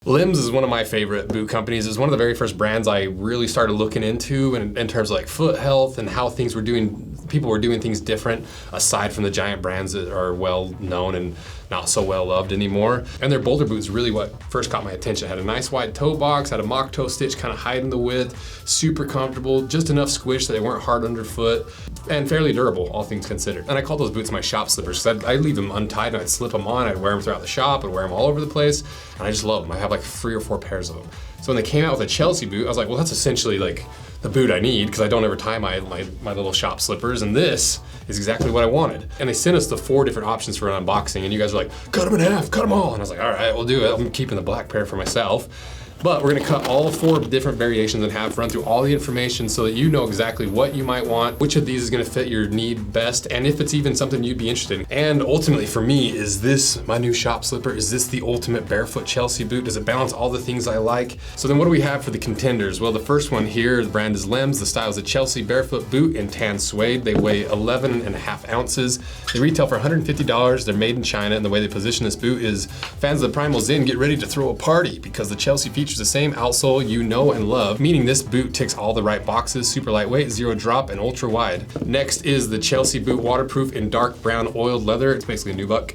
Lems is one of my favorite boot companies. It's one of the very first brands I really started looking into in terms of like foot health and how things were doing, people were doing things different aside from the giant brands that are well known and not so well loved anymore. And their boulder boots really what first caught my attention. It had a nice wide toe box, had a mock toe stitch kind of hiding the width, super comfortable, just enough squish that they weren't hard underfoot, and fairly durable, all things considered. And I call those boots my shop slippers because I'd leave them untied and I'd slip them on, I'd wear them throughout the shop, I'd wear them all over the place, and I just love them. I have like 3 or 4 pairs of them. So when they came out with a Chelsea boot, I was like, well, that's essentially like the boot I need because I don't ever tie my little shop slippers, and this is exactly what I wanted. And they sent us the 4 different options for an unboxing, and you guys were like, cut them in half, cut them all. And I was like, all right, we'll do it. I'm keeping the black pair for myself. But we're gonna cut all 4 different variations in half, run through all the information so that you know exactly what you might want, which of these is gonna fit your need best, and if it's even something you'd be interested in. And ultimately for me, is this my new shop slipper? Is this the ultimate barefoot Chelsea boot? Does it balance all the things I like? So then what do we have for the contenders? Well, the first one here, the brand is Lems. The style is a Chelsea barefoot boot in tan suede. They weigh 11.5 ounces. They retail for $150. They're made in China, and the way they position this boot is fans of the Primal Zen get ready to throw a party because the Chelsea features the same outsole you know and love, meaning this boot ticks all the right boxes: super lightweight, 0 drop, and ultra wide. Next is the Chelsea boot, waterproof in dark brown oiled leather. It's basically a nubuck.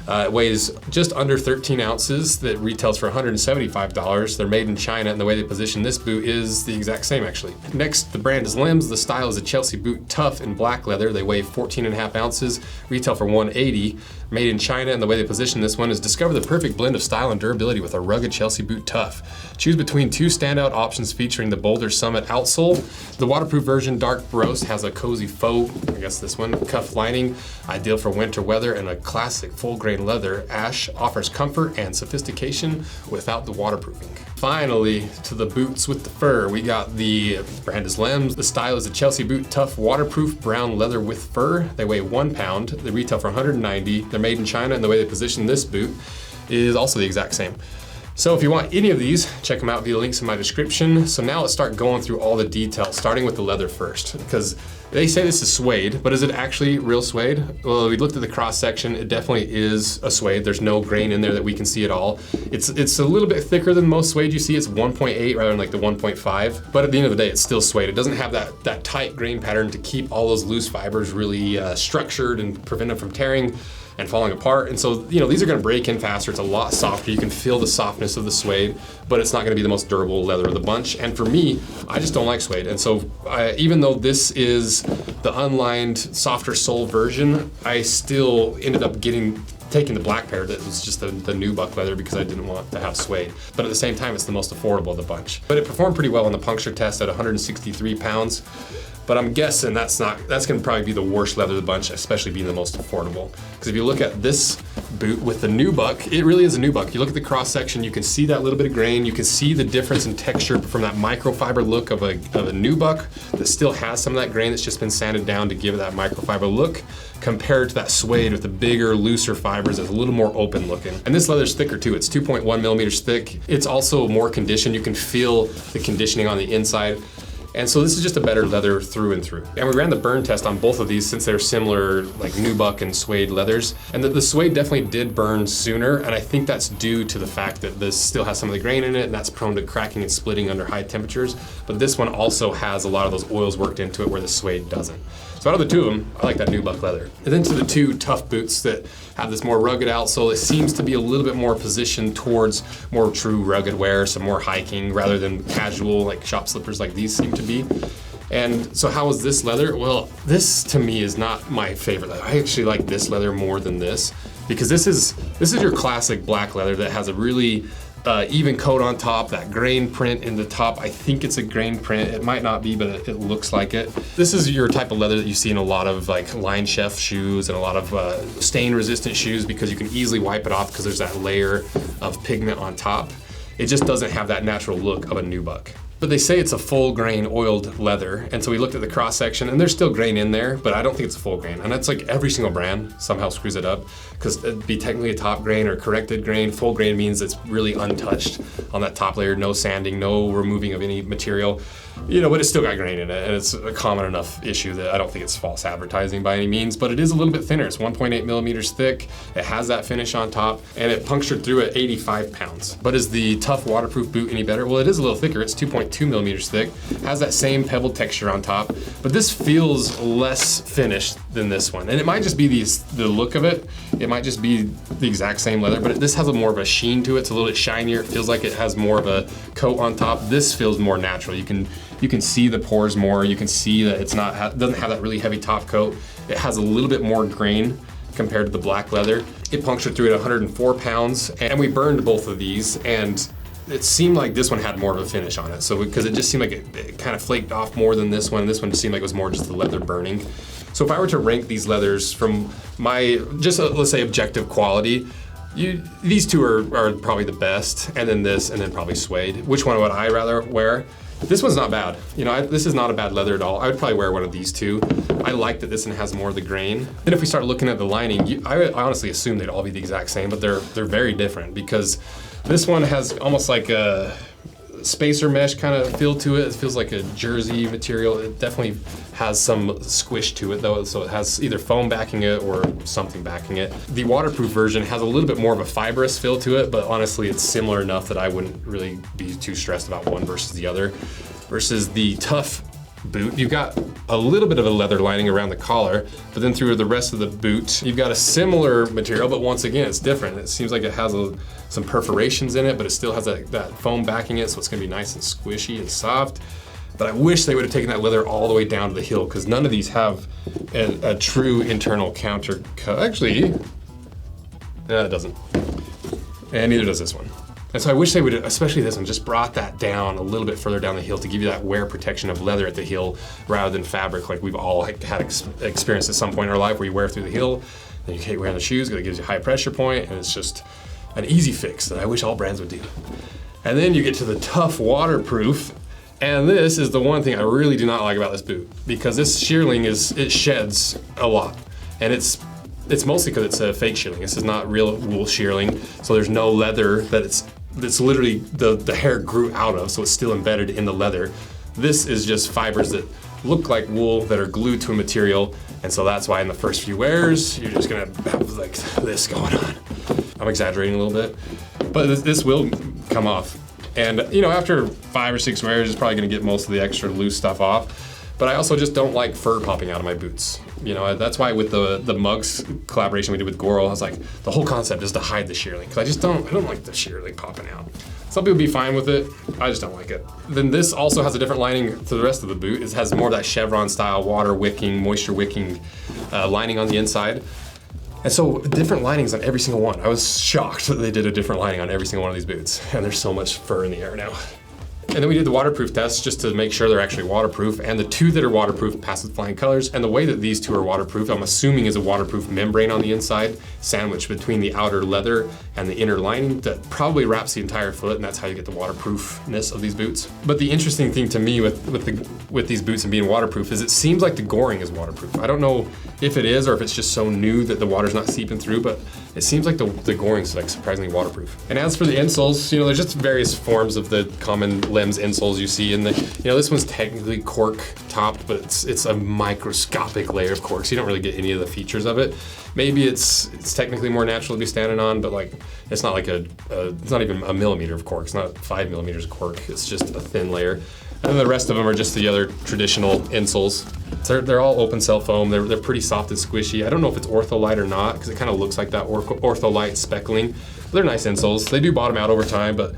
It weighs just under 13 ounces. That retails for $175. They're made in China, and the way they position this boot is the exact same actually. Next, the brand is Lems. The style is a Chelsea boot, tough in black leather. They weigh 14.5 ounces, retail for $180. Made in China, and the way they position this one is discover the perfect blend of style and durability with a rugged Chelsea boot tough. Choose between 2 standout options featuring the Boulder Summit outsole. The waterproof version, dark rose, has a cozy faux, I guess this one, cuff lining, ideal for winter weather, and a classic full grain leather. Ash offers comfort and sophistication without the waterproofing. Finally, to the boots with the fur, we got the brand is Lems. The style is a Chelsea boot, tough, waterproof brown leather with fur. They weigh 1 pound. They retail for $190. They're made in China, and the way they position this boot is also the exact same. So if you want any of these, check them out via links in my description. So now let's start going through all the details, starting with the leather first, because they say this is suede, but is it actually real suede? Well, we looked at the cross section. It definitely is a suede. There's no grain in there that we can see at all. It's a little bit thicker than most suede you see. It's 1.8 rather than like the 1.5. But at the end of the day, it's still suede. It doesn't have that tight grain pattern to keep all those loose fibers really structured and prevent them from tearing and falling apart. And so, you know, these are gonna break in faster. It's a lot softer. You can feel the softness of the suede, but it's not gonna be the most durable leather of the bunch. And for me, I just don't like suede. And so even though this is the unlined, softer sole version, I still ended up taking the black pair that was just the nubuck leather because I didn't want to have suede. But at the same time, it's the most affordable of the bunch. But it performed pretty well on the puncture test at 163 pounds. But I'm guessing that's gonna probably be the worst leather of the bunch, especially being the most affordable. Because if you look at this boot with the nubuck, it really is a nubuck. You look at the cross section, you can see that little bit of grain, you can see the difference in texture from that microfiber look of a nubuck that still has some of that grain that's just been sanded down to give it that microfiber look, compared to that suede with the bigger, looser fibers that's a little more open looking. And this leather's thicker too. It's 2.1 millimeters thick. It's also more conditioned. You can feel the conditioning on the inside. And so this is just a better leather through and through. And we ran the burn test on both of these since they're similar, like nubuck and suede leathers. And the suede definitely did burn sooner, and I think that's due to the fact that this still has some of the grain in it, and that's prone to cracking and splitting under high temperatures. But this one also has a lot of those oils worked into it where the suede doesn't. So out of the 2 of them, I like that nubuck leather. And then to the 2 tough boots that have this more rugged outsole, it seems to be a little bit more positioned towards more true rugged wear, some more hiking rather than casual like shop slippers like these seem to be. And so how is this leather? Well, this to me is not my favorite leather. I actually like this leather more than this because this is your classic black leather that has a really even coat on top, that grain print in the top. I think it's a grain print. It might not be, but it looks like it. This is your type of leather that you see in a lot of like line chef shoes and a lot of stain resistant shoes because you can easily wipe it off because there's that layer of pigment on top. It just doesn't have that natural look of a nubuck. But they say it's a full grain oiled leather, and so we looked at the cross section, and there's still grain in there, but I don't think it's a full grain. And that's like every single brand somehow screws it up, because it'd be technically a top grain or corrected grain. Full grain means it's really untouched on that top layer, no sanding, no removing of any material. but it's still got grain in it, and it's a common enough issue that I don't think it's false advertising by any means, but it is a little bit thinner. It's 1.8 millimeters thick. It has that finish on top, and it punctured through at 85 pounds. But is the tough waterproof boot any better? Well, it is a little thicker. It's 2.2 millimeters thick, has that same pebbled texture on top, but this feels less finished than this one. And it might just be the look of it. It might just be the exact same leather, but this has more of a sheen to it. It's a little bit shinier. It feels like it has more of a coat on top. This feels more natural. You can see the pores more. You can see that it's doesn't have that really heavy top coat. It has a little bit more grain compared to the black leather. It punctured through at 104 pounds, and we burned both of these, and it seemed like this one had more of a finish on it. So because it just seemed like it kind of flaked off more than this one. This one just seemed like it was more just the leather burning. So if I were to rank these leathers from my, let's say objective quality, these two are probably the best, and then this, and then probably suede. Which one would I rather wear? This one's not bad. This is not a bad leather at all. I would probably wear one of these two. I like that this one has more of the grain. Then if we start looking at the lining, I honestly assume they'd all be the exact same, but they're very different, because this one has almost like a spacer mesh kind of feel to it. It feels like a jersey material. It definitely has some squish to it though, so it has either foam backing it or something backing it. The waterproof version has a little bit more of a fibrous feel to it, but honestly it's similar enough that I wouldn't really be too stressed about one versus the other. Versus the tough boot, you've got a little bit of a leather lining around the collar, but then through the rest of the boot, you've got a similar material, but once again, it's different. It seems like it has some perforations in it, but it still has that foam backing it, so it's gonna be nice and squishy and soft. But I wish they would have taken that leather all the way down to the heel, because none of these have a true internal counter cut. Actually, no, it doesn't. And neither does this one. And so I wish they would, especially this one, just brought that down a little bit further down the heel to give you that wear protection of leather at the heel rather than fabric, like we've all had experienced at some point in our life where you wear through the heel, then you hate wearing the shoes because it gives you a high pressure point, and it's just an easy fix that I wish all brands would do. And then you get to the tough waterproof, and this is the one thing I really do not like about this boot, because this shearling it sheds a lot, and it's mostly because it's a fake shearling. This is not real wool shearling, so there's no leather that it's literally the hair grew out of, so it's still embedded in the leather. This is just fibers that look like wool that are glued to a material, and so that's why in the first few wears, you're just gonna have like this going on. I'm exaggerating a little bit, but this will come off. And after 5 or 6 wears, it's probably gonna get most of the extra loose stuff off. But I also just don't like fur popping out of my boots. That's why with the mugs collaboration we did with Goro, I was like, the whole concept is to hide the shearling, because I don't like the shearling popping out. Some people be fine with it, I just don't like it. Then this also has a different lining to the rest of the boot. It has more of that chevron style water wicking, moisture wicking lining on the inside. And so different linings on every single one. I was shocked that they did a different lining on every single one of these boots, and there's so much fur in the air now. And then we did the waterproof test just to make sure they're actually waterproof, and the 2 that are waterproof pass with flying colors. And the way that these 2 are waterproof, I'm assuming, is a waterproof membrane on the inside, sandwiched between the outer leather and the inner lining that probably wraps the entire foot, and that's how you get the waterproofness of these boots. But the interesting thing to me with these boots and being waterproof is it seems like the goring is waterproof. I don't know if it is or if it's just so new that the water's not seeping through, but it seems like the goring's like surprisingly waterproof. And as for the insoles, there's just various forms of the common Lems insoles you see, and this one's technically cork topped, but it's a microscopic layer of cork, so you don't really get any of the features of it. Maybe it's technically more natural to be standing on, but like it's not like it's not even a millimeter of cork. It's not 5 millimeters of cork. It's just a thin layer. And then the rest of them are just the other traditional insoles. They're all open cell foam. They're pretty soft and squishy. I don't know if it's Ortholite or not, because it kind of looks like that Ortholite speckling. They're nice insoles. They do bottom out over time, but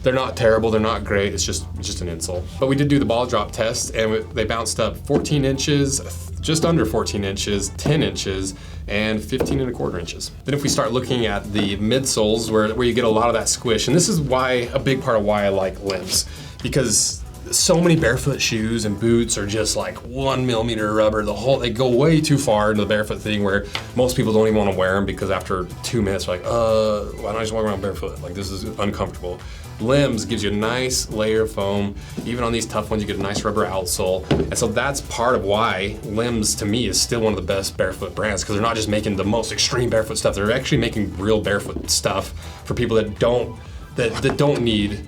they're not terrible. They're not great. It's just an insole. But we did do the ball drop test, and they bounced up 14 inches, just under 14 inches, 10 inches, and 15¼ inches. Then if we start looking at the midsoles where you get a lot of that squish, and this is a big part of why I like Lems, because so many barefoot shoes and boots are just like 1 millimeter rubber. They go way too far into the barefoot thing where most people don't even want to wear them, because after 2 minutes they're like, why don't I just walk around barefoot? Like, this is uncomfortable. Lems gives you a nice layer of foam. Even on these tough ones, you get a nice rubber outsole. And so that's part of why Lems, to me, is still one of the best barefoot brands, because they're not just making the most extreme barefoot stuff. They're actually making real barefoot stuff for people that don't need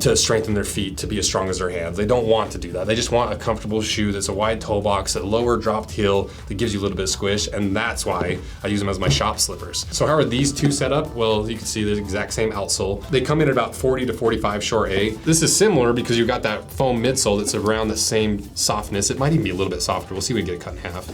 to strengthen their feet to be as strong as their hands. They don't want to do that. They just want a comfortable shoe that's a wide toe box, a lower dropped heel that gives you a little bit of squish, and that's why I use them as my shop slippers. So how are these two set up? Well, you can see the exact same outsole. They come in at about 40 to 45 short A. This is similar because you've got that foam midsole that's around the same softness. It might even be a little bit softer. We'll see if we can get it cut in half.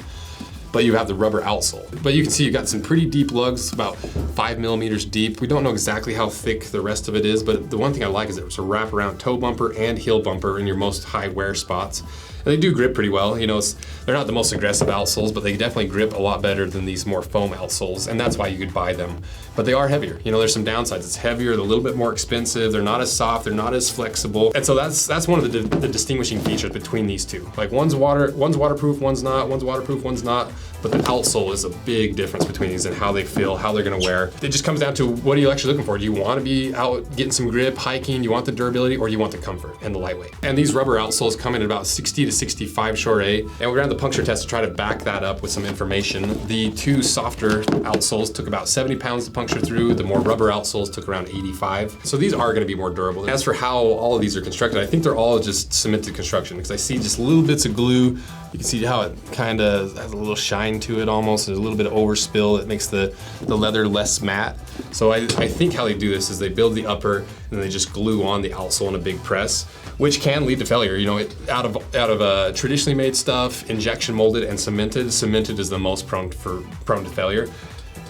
But you have the rubber outsole. But you can see you've got some pretty deep lugs, about 5 millimeters deep. We don't know exactly how thick the rest of it is, but the one thing I like is it's a wrap around toe bumper and heel bumper in your most high wear spots. And they do grip pretty well. You know, they're not the most aggressive outsoles, but they definitely grip a lot better than these more foam outsoles, and that's why you could buy them. But they are heavier. You know, there's some downsides. It's heavier, they're a little bit more expensive, they're not as soft, they're not as flexible. And so that's one of the distinguishing features between these two. Like one's waterproof, one's not, one's waterproof, one's not. But the outsole is a big difference between these and how they feel, how they're gonna wear. It just comes down to what are you actually looking for? Do you wanna be out getting some grip, hiking, you want the durability, or you want the comfort and the lightweight? And these rubber outsoles come in at about 60 to 65 short A. And we ran the puncture test to try to back that up with some information. The two softer outsoles took about 70 pounds to puncture through. The more rubber outsoles took around 85. So these are gonna be more durable. As for how all of these are constructed, I think they're all just cemented construction because I see just little bits of glue. You can see how it kind of has a little shine to it almost. There's a little bit of overspill that makes the leather less matte. So I think how they do this is they build the upper and then they just glue on the outsole in a big press, which can lead to failure. You know, out of traditionally made stuff, injection molded and cemented is the most prone to failure.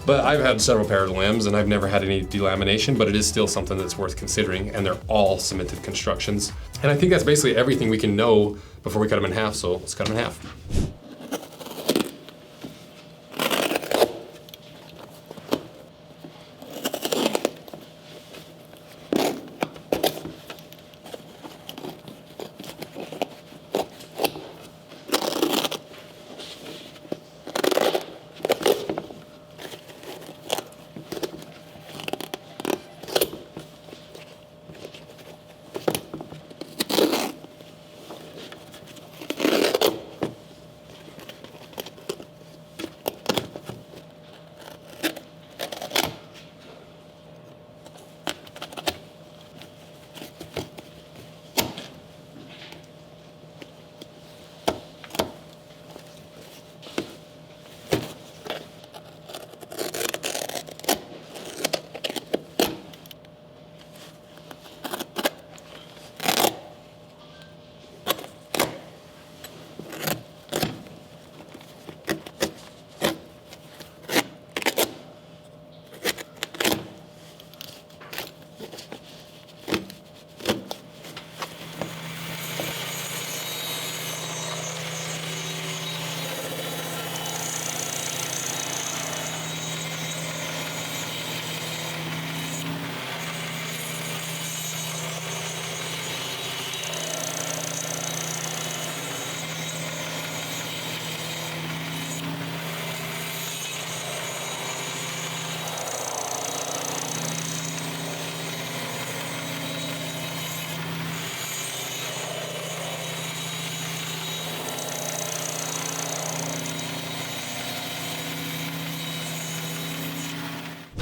But I've had several pairs of limbs and I've never had any delamination, but it is still something that's worth considering, and they're all cemented constructions. And I think that's basically everything we can know before we cut them in half, so let's cut them in half.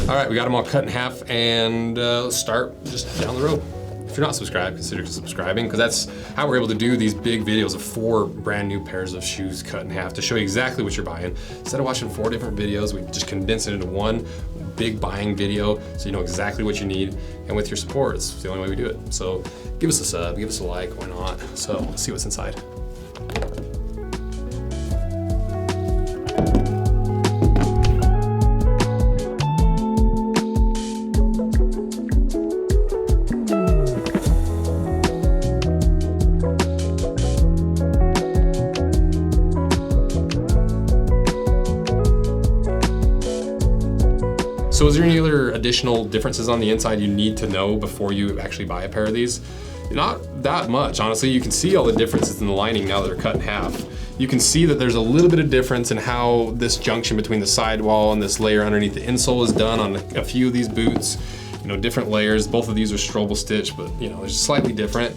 All right, we got them all cut in half, and let's start just down the road. If you're not subscribed, consider subscribing, because that's how we're able to do these big videos of 4 brand new pairs of shoes cut in half to show you exactly what you're buying. Instead of watching 4 different videos, we just condense it into one big buying video so you know exactly what you need. And with your support, it's the only way we do it. So give us a sub, give us a like, why not? So let's see what's inside. So is there any other additional differences on the inside you need to know before you actually buy a pair of these? Not that much, honestly. You can see all the differences in the lining now that they're cut in half. You can see that there's a little bit of difference in how this junction between the sidewall and this layer underneath the insole is done on a few of these boots. You know, different layers. Both of these are Strobel stitch, but you know, they're slightly different.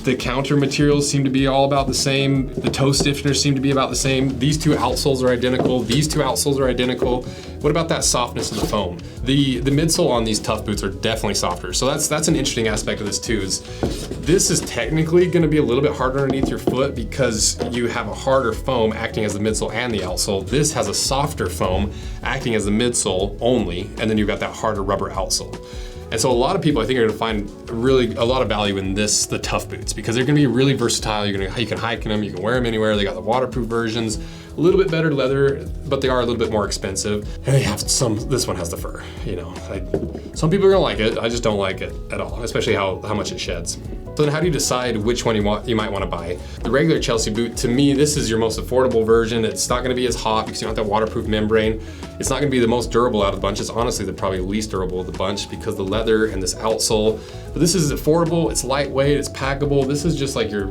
The counter materials seem to be all about the same. The toe stiffeners seem to be about the same. These two outsoles are identical. These two outsoles are identical. What about that softness of the foam? The midsole on these Tough boots are definitely softer. So that's an interesting aspect of this too, is this is technically gonna be a little bit harder underneath your foot because you have a harder foam acting as the midsole and the outsole. This has a softer foam acting as the midsole only, and then you've got that harder rubber outsole. And so a lot of people I think are gonna find really a lot of value in the Tough boots because they're gonna be really versatile. You can hike in them, you can wear them anywhere. They got the waterproof versions, a little bit better leather, but they are a little bit more expensive. And they have this one has the fur, you know. Some people are gonna like it, I just don't like it at all, especially how much it sheds. So then how do you decide which one you might wanna buy? The regular Chelsea boot, to me, this is your most affordable version. It's not gonna be as hot because you don't have that waterproof membrane. It's not gonna be the most durable out of the bunch. It's honestly the probably least durable of the bunch because the leather and this outsole. But this is affordable, it's lightweight, it's packable. This is just like your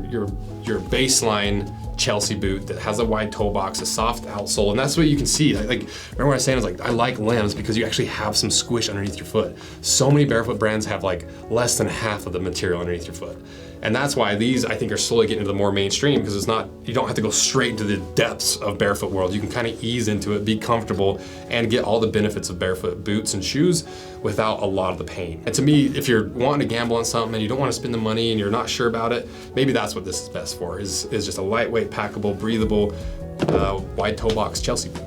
baseline Chelsea boot that has a wide toe box, a soft outsole, and that's what you can see. Like remember what I was saying, I like Lems because you actually have some squish underneath your foot. So many barefoot brands have like less than half of the material underneath your foot. And that's why these, I think, are slowly getting into the more mainstream because you don't have to go straight into the depths of barefoot world. You can kind of ease into it, be comfortable, and get all the benefits of barefoot boots and shoes without a lot of the pain. And to me, if you're wanting to gamble on something and you don't want to spend the money and you're not sure about it, maybe that's what this is best for, is just a lightweight, packable, breathable, wide toe box Chelsea boot.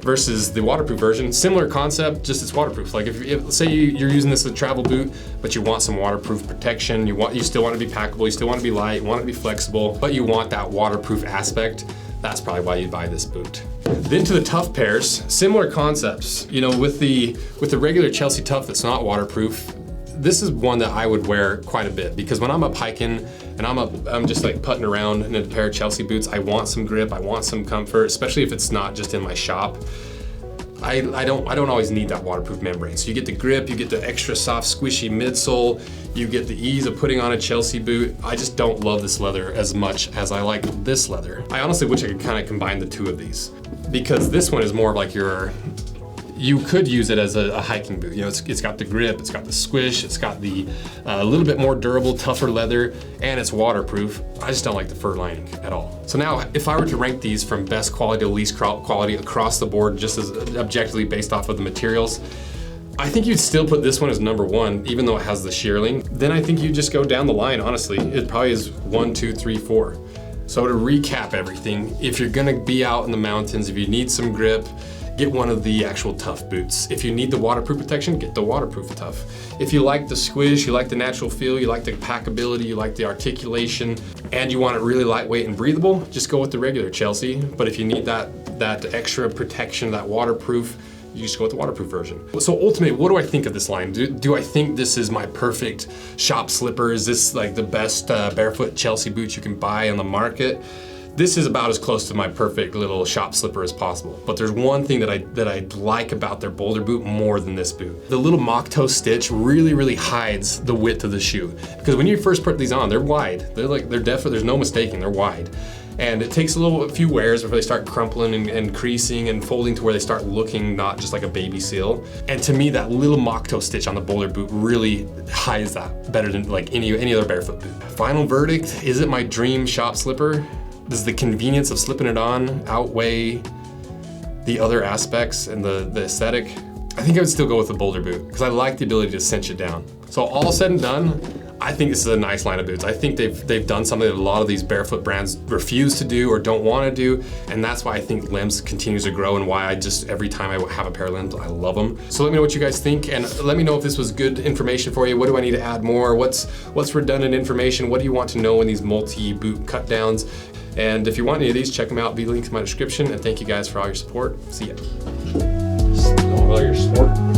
Versus the waterproof version, similar concept, just it's waterproof. Like if say you're using this as a travel boot, but you want some waterproof protection, you still want to be packable, you still want to be light, you want it to be flexible, but you want that waterproof aspect, that's probably why you'd buy this boot. Then to the Tough pairs, similar concepts. You know, with the regular Chelsea Tough that's not waterproof, this is one that I would wear quite a bit because when I'm up hiking and I'm just like putting around in a pair of Chelsea boots, I want some grip, I want some comfort, especially if it's not just in my shop. I don't always need that waterproof membrane. So you get the grip, you get the extra soft, squishy midsole, you get the ease of putting on a Chelsea boot. I just don't love this leather as much as I like this leather. I honestly wish I could kind of combine the two of these because this one is more like you could use it as a hiking boot. You know, it's got the grip, it's got the squish, it's got the little bit more durable, tougher leather, and it's waterproof. I just don't like the fur lining at all. So now, if I were to rank these from best quality to least quality across the board, just as objectively based off of the materials, I think you'd still put this one as number one, even though it has the shearling. Then I think you just go down the line, honestly. It probably is 1, 2, 3, 4. So to recap everything, if you're gonna be out in the mountains, if you need some grip, get one of the actual Tough boots. If you need the waterproof protection, get the waterproof Tough. If you like the squish, you like the natural feel, you like the packability, you like the articulation, and you want it really lightweight and breathable, just go with the regular Chelsea. But if you need that extra protection, that waterproof, you just go with the waterproof version. So ultimately, what do I think of this line? Do I think this is my perfect shop slipper? Is this like the best barefoot Chelsea boot you can buy on the market? This is about as close to my perfect little shop slipper as possible. But there's one thing that I like about their Boulder boot more than this boot. The little mock toe stitch really hides the width of the shoe. Because when you first put these on, they're wide. They're definitely, there's no mistaking, they're wide. And it takes a few wears before they start crumpling and creasing and folding to where they start looking not just like a baby seal. And to me, that little mock toe stitch on the Boulder boot really hides that better than like any other barefoot boot. Final verdict, is it my dream shop slipper? Does the convenience of slipping it on outweigh the other aspects and the aesthetic? I think I would still go with the Boulder boot because I like the ability to cinch it down. So all said and done, I think this is a nice line of boots. I think they've done something that a lot of these barefoot brands refuse to do or don't want to do, and that's why I think Lems continues to grow and why every time I have a pair of Lems, I love them. So let me know what you guys think, and let me know if this was good information for you. What do I need to add more? What's redundant information? What do you want to know in these multi-boot cut downs? And if you want any of these, check them out. Be linked in my description. And thank you guys for all your support. See ya. All your support.